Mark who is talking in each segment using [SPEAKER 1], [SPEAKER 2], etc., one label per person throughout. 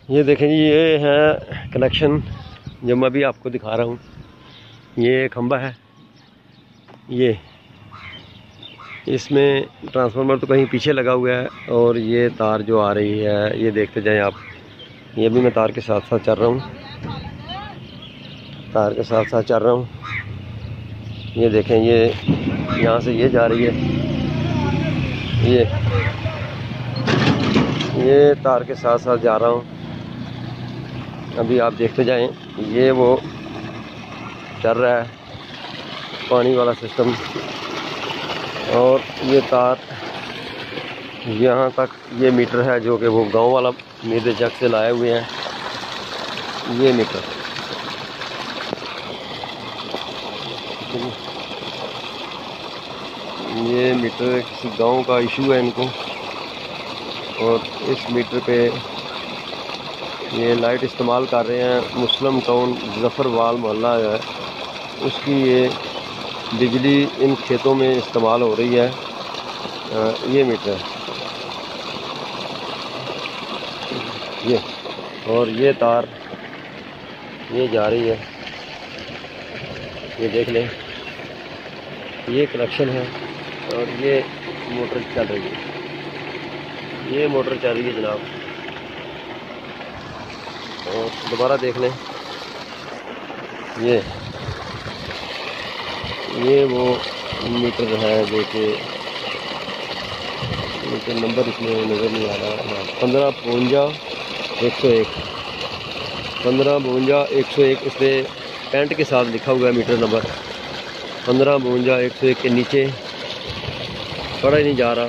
[SPEAKER 1] ये देखें जी, ये है कनेक्शन जो मैं अभी आपको दिखा रहा हूँ। ये खंबा है, ये इसमें ट्रांसफार्मर तो कहीं पीछे लगा हुआ है और ये तार जो आ रही है ये देखते जाएं आप। ये भी मैं तार के साथ साथ चल रहा हूँ, तार के साथ साथ चल रहा हूँ। ये देखें, ये यहाँ से ये जा रही है, ये तार के साथ साथ जा रहा हूँ। अभी आप देखते जाएं, ये वो चल रहा है पानी वाला सिस्टम। और ये तार यहाँ तक, ये मीटर है जो कि वो गांव वाला मीटर जग से लाए हुए हैं। ये मीटर, ये मीटर किसी गांव का इशू है इनको। और इस मीटर पे ये लाइट इस्तेमाल कर रहे हैं। मुस्लिम टाउन जफ़रवाल मोहल्ला है, उसकी ये बिजली इन खेतों में इस्तेमाल हो रही है। ये मीटर ये, और ये तार ये जा रही है, ये देख लें, ये कनेक्शन है। और ये मोटर चल रही है, ये मोटर चल रही है जनाब। और दोबारा देख लें, ये वो मीटर है जो कि मीटर नंबर इसमें नज़र नहीं आ रहा। 1552-101, 1552-101 इस पर पेंट के साथ लिखा हुआ है मीटर नंबर। 1552-101 के नीचे पढ़ा ही नहीं जा रहा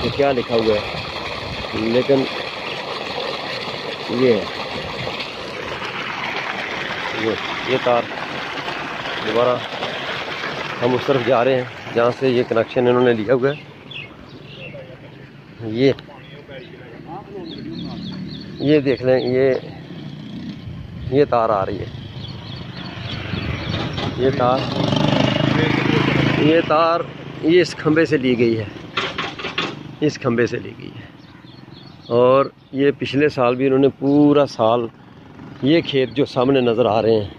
[SPEAKER 1] तो क्या लिखा हुआ है, लेकिन ये तार दोबारा हम उस तरफ जा रहे हैं जहाँ से ये कनेक्शन इन्होंने लिया हुआ है। ये देख लें, ये तार आ रही है, ये इस खंबे से ली गई है, इस खंबे से ली गई है। और ये पिछले साल भी इन्होंने पूरा साल, ये खेत जो सामने नज़र आ रहे हैं,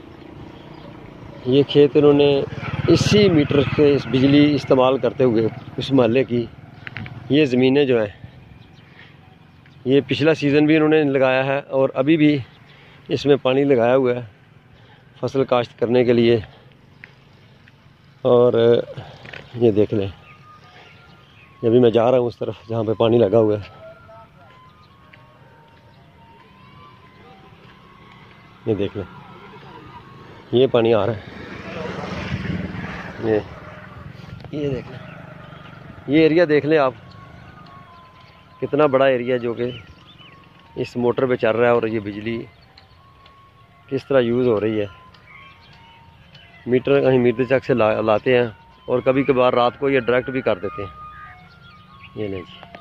[SPEAKER 1] ये खेत इन्होंने इसी मीटर से इस बिजली इस्तेमाल करते हुए उस महल्ले की ये ज़मीनें जो हैं, ये पिछला सीज़न भी इन्होंने लगाया है और अभी भी इसमें पानी लगाया हुआ है फसल काश्त करने के लिए। और ये देख लें, अभी मैं जा रहा हूँ उस तरफ जहाँ पे पानी लगा हुआ है। ये देख लें, ये पानी आ रहा है, ये देख लें, ये एरिया देख लें आप, कितना बड़ा एरिया जो कि इस मोटर पे चल रहा है। और ये बिजली किस तरह यूज़ हो रही है। मीटर कहीं मीटर चक से लाते हैं और कभी कभार रात को ये डायरेक्ट भी कर देते हैं। ये नहीं जी।